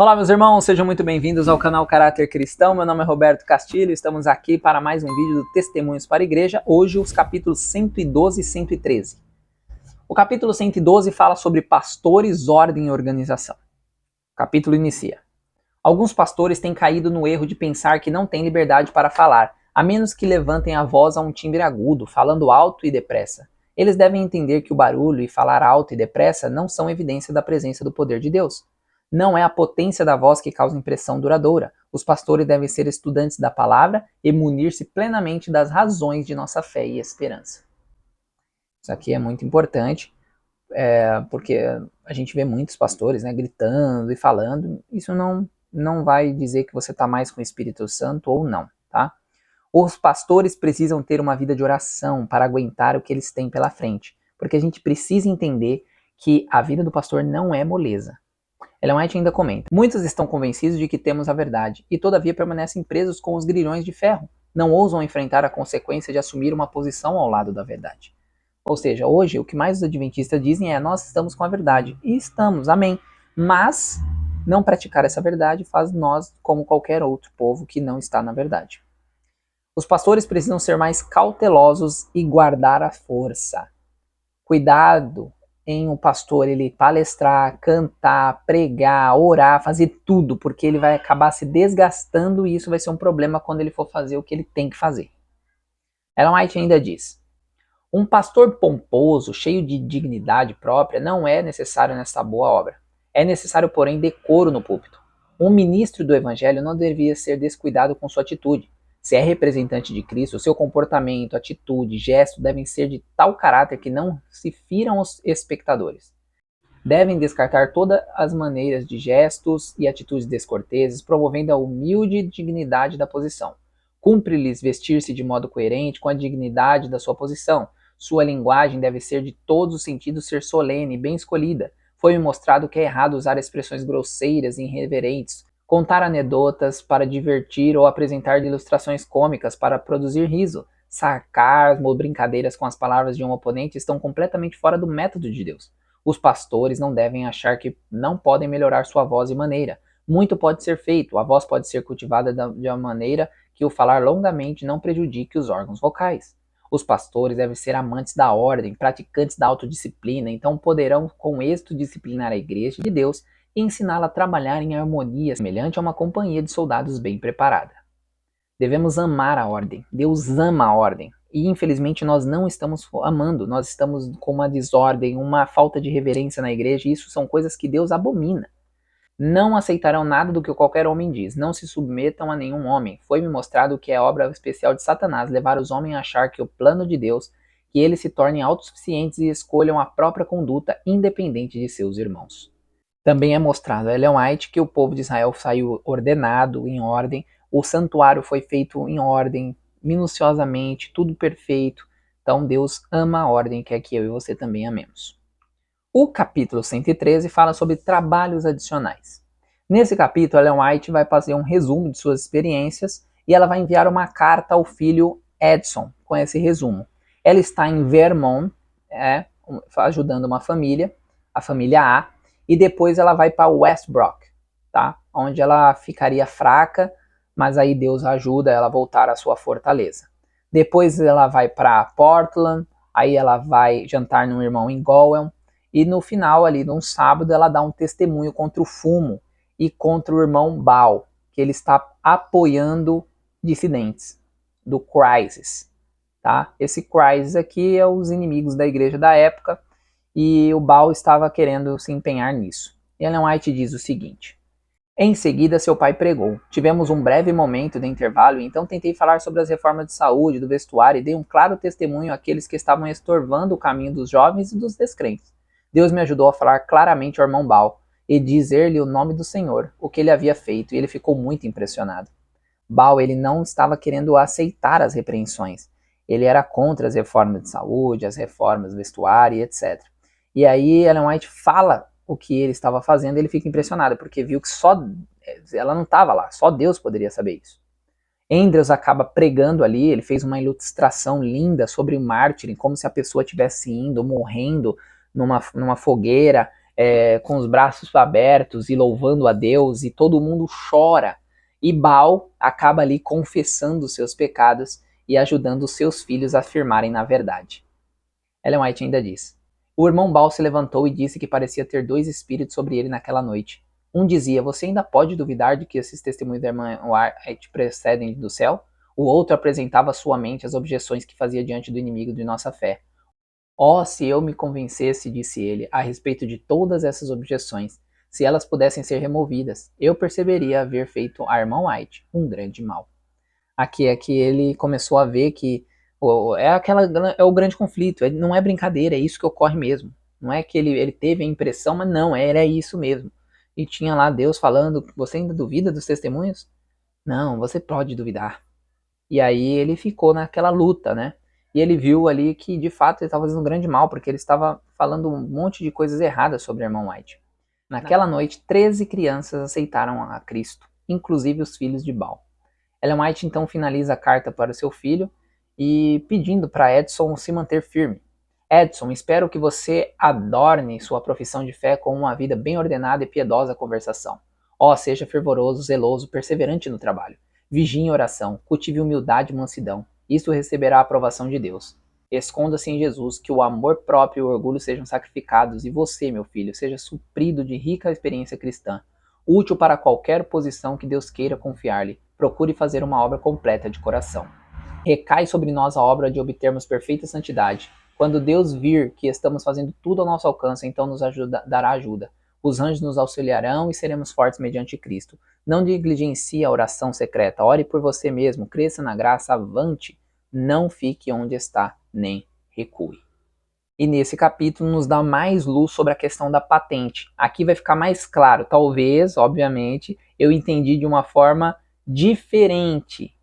Olá, meus irmãos, sejam muito bem-vindos ao canal Caráter Cristão. Meu nome é Roberto Castilho, estamos aqui para mais um vídeo do Testemunhos para a Igreja, hoje os capítulos 112 e 113. O capítulo 112 fala sobre pastores, ordem e organização. O capítulo inicia. Alguns pastores têm caído no erro de pensar que não têm liberdade para falar, a menos que levantem a voz a um timbre agudo, falando alto e depressa. Eles devem entender que o barulho e falar alto e depressa não são evidência da presença do poder de Deus. Não é a potência da voz que causa impressão duradoura. Os pastores devem ser estudantes da palavra e munir-se plenamente das razões de nossa fé e esperança. Isso aqui é muito importante, porque a gente vê muitos pastores, gritando e falando. Isso não vai dizer que você está mais com o Espírito Santo ou não, tá? Os pastores precisam ter uma vida de oração para aguentar o que eles têm pela frente, porque a gente precisa entender que a vida do pastor não é moleza. Ellen White ainda comenta: muitos estão convencidos de que temos a verdade, e todavia permanecem presos com os grilhões de ferro. Não ousam enfrentar a consequência de assumir uma posição ao lado da verdade. Ou seja, hoje o que mais os adventistas dizem é: nós estamos com a verdade. E estamos, amém. Mas não praticar essa verdade faz nós como qualquer outro povo que não está na verdade. Os pastores precisam ser mais cautelosos e guardar a força. Cuidado em um pastor ele palestrar, cantar, pregar, orar, fazer tudo, porque ele vai acabar se desgastando e isso vai ser um problema quando ele for fazer o que ele tem que fazer. Ellen White ainda diz: um pastor pomposo, cheio de dignidade própria, não é necessário nesta boa obra. É necessário, porém, decoro no púlpito. Um ministro do evangelho não devia ser descuidado com sua atitude. Se é representante de Cristo, seu comportamento, atitude, gesto devem ser de tal caráter que não se firam os espectadores. Devem descartar todas as maneiras de gestos e atitudes descorteses, promovendo a humilde dignidade da posição. Cumpre-lhes vestir-se de modo coerente com a dignidade da sua posição. Sua linguagem deve ser de todos os sentidos ser solene e bem escolhida. Foi-me mostrado que é errado usar expressões grosseiras e irreverentes, contar anedotas para divertir ou apresentar ilustrações cômicas para produzir riso. Sarcasmo ou brincadeiras com as palavras de um oponente estão completamente fora do método de Deus. Os pastores não devem achar que não podem melhorar sua voz e maneira. Muito pode ser feito, a voz pode ser cultivada de uma maneira que o falar longamente não prejudique os órgãos vocais. Os pastores devem ser amantes da ordem, praticantes da autodisciplina, então poderão com êxito disciplinar a igreja de Deus e ensiná-la a trabalhar em harmonia, semelhante a uma companhia de soldados bem preparada. Devemos amar a ordem. Deus ama a ordem. E infelizmente nós não estamos amando, nós estamos com uma desordem, uma falta de reverência na igreja, e isso são coisas que Deus abomina. Não aceitarão nada do que qualquer homem diz, não se submetam a nenhum homem. Foi-me mostrado que é obra especial de Satanás levar os homens a achar que o plano de Deus, que eles se tornem autossuficientes e escolham a própria conduta independente de seus irmãos. Também é mostrado a Ellen White que o povo de Israel saiu ordenado, em ordem, o santuário foi feito em ordem, minuciosamente, tudo perfeito. Então Deus ama a ordem, quer que eu e você também amemos. O capítulo 113 fala sobre trabalhos adicionais. Nesse capítulo, Ellen White vai fazer um resumo de suas experiências e ela vai enviar uma carta ao filho Edson com esse resumo. Ela está em Vermont, ajudando uma família, a família A, e depois ela vai para Westbrook, tá? Onde ela ficaria fraca, mas aí Deus ajuda ela a voltar à sua fortaleza. Depois ela vai para Portland, aí ela vai jantar no irmão em Gowen, e no final, ali, num sábado, ela dá um testemunho contra o fumo e contra o irmão Baal, que ele está apoiando dissidentes do Crisis. Tá? Esse Crisis aqui é os inimigos da igreja da época, e o Baal estava querendo se empenhar nisso. E Ellen White diz o seguinte: em seguida, seu pai pregou. Tivemos um breve momento de intervalo e então tentei falar sobre as reformas de saúde, do vestuário e dei um claro testemunho àqueles que estavam estorvando o caminho dos jovens e dos descrentes. Deus me ajudou a falar claramente ao irmão Baal e dizer-lhe o nome do Senhor, o que ele havia feito, e ele ficou muito impressionado. Baal, ele não estava querendo aceitar as repreensões. Ele era contra as reformas de saúde, as reformas do vestuário e etc. E aí Ellen White fala o que ele estava fazendo e ele fica impressionado, porque viu que só ela não estava lá, só Deus poderia saber isso. Andrews acaba pregando ali, ele fez uma ilustração linda sobre o mártir, como se a pessoa estivesse indo, morrendo numa fogueira, com os braços abertos e louvando a Deus, e todo mundo chora. E Baal acaba ali confessando os seus pecados e ajudando os seus filhos a afirmarem na verdade. Ellen White ainda diz: o irmão Baal se levantou e disse que parecia ter dois espíritos sobre ele naquela noite. Um dizia: você ainda pode duvidar de que esses testemunhos da irmã White precedem do céu? O outro apresentava à sua mente as objeções que fazia diante do inimigo de nossa fé. Oh, se eu me convencesse, disse ele, a respeito de todas essas objeções, se elas pudessem ser removidas, eu perceberia haver feito a irmã White um grande mal. Aqui é que ele começou a ver que é o grande conflito, não é brincadeira, é isso que ocorre mesmo. Não é que ele teve a impressão, mas não, era isso mesmo. E tinha lá Deus falando: você ainda duvida dos testemunhos? Não, você pode duvidar. E aí ele ficou naquela luta, né? E ele viu ali que de fato ele estava fazendo um grande mal, porque ele estava falando um monte de coisas erradas sobre a irmã White. Naquela noite, 13 crianças aceitaram a Cristo, inclusive os filhos de Baal. Ellen White então finaliza a carta para o seu filho e pedindo para Edson se manter firme. Edson, espero que você adorne sua profissão de fé com uma vida bem ordenada e piedosa conversação. Ó, seja fervoroso, zeloso, perseverante no trabalho. Vigie em oração, cultive humildade e mansidão. Isso receberá a aprovação de Deus. Esconda-se em Jesus, que o amor próprio e o orgulho sejam sacrificados e você, meu filho, seja suprido de rica experiência cristã, útil para qualquer posição que Deus queira confiar-lhe. Procure fazer uma obra completa de coração. Recai sobre nós a obra de obtermos perfeita santidade. Quando Deus vir que estamos fazendo tudo ao nosso alcance, então nos dará ajuda. Os anjos nos auxiliarão e seremos fortes mediante Cristo. Não negligencie a oração secreta. Ore por você mesmo, cresça na graça, avante. Não fique onde está, nem recue. E nesse capítulo nos dá mais luz sobre a questão da patente. Aqui vai ficar mais claro. Talvez, obviamente, eu entendi de uma forma diferente,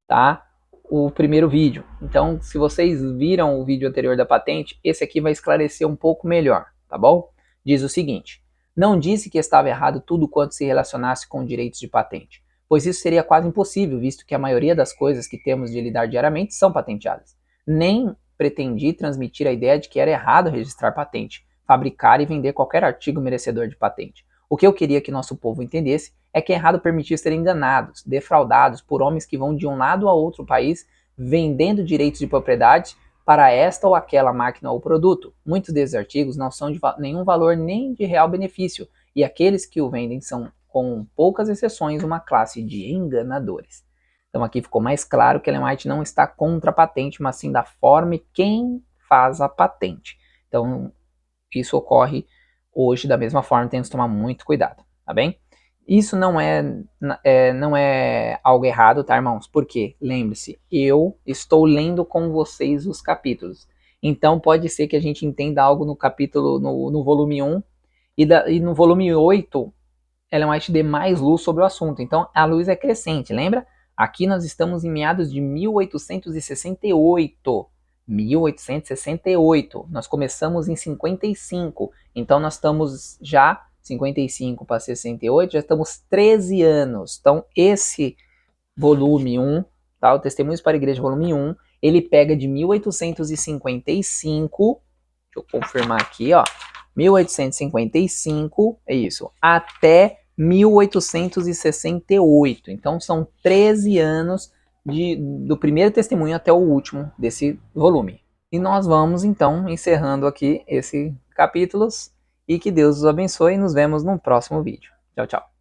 tá? O primeiro vídeo. Então, se vocês viram o vídeo anterior da patente, esse aqui vai esclarecer um pouco melhor, tá bom? Diz o seguinte: não disse que estava errado tudo quanto se relacionasse com direitos de patente, pois isso seria quase impossível, visto que a maioria das coisas que temos de lidar diariamente são patenteadas. Nem pretendi transmitir a ideia de que era errado registrar patente, fabricar e vender qualquer artigo merecedor de patente. O que eu queria que nosso povo entendesse é que é errado permitir ser enganados, defraudados por homens que vão de um lado a outro país vendendo direitos de propriedade para esta ou aquela máquina ou produto. Muitos desses artigos não são de nenhum valor nem de real benefício, e aqueles que o vendem são, com poucas exceções, uma classe de enganadores. Então aqui ficou mais claro que Ellen White não está contra a patente, mas sim da forma e quem faz a patente. Então isso ocorre hoje da mesma forma, temos que tomar muito cuidado, tá bem? Isso não é algo errado, tá, irmãos? Porque, lembre-se, eu estou lendo com vocês os capítulos. Então, pode ser que a gente entenda algo no capítulo, no volume 1, e no volume 8, Ellen White dê mais luz sobre o assunto. Então, a luz é crescente, lembra? Aqui nós estamos em meados de 1868. 1868. Nós começamos em 55. Então, nós estamos já 55 para 68, já estamos 13 anos. Então, esse volume 1, tá? O Testemunhos para a Igreja, volume 1, ele pega de 1855, deixa eu confirmar aqui, ó, 1855, é isso, até 1868. Então, são 13 anos do primeiro testemunho até o último desse volume. E nós vamos, então, encerrando aqui esse capítulos. E que Deus os abençoe e nos vemos no próximo vídeo. Tchau, tchau.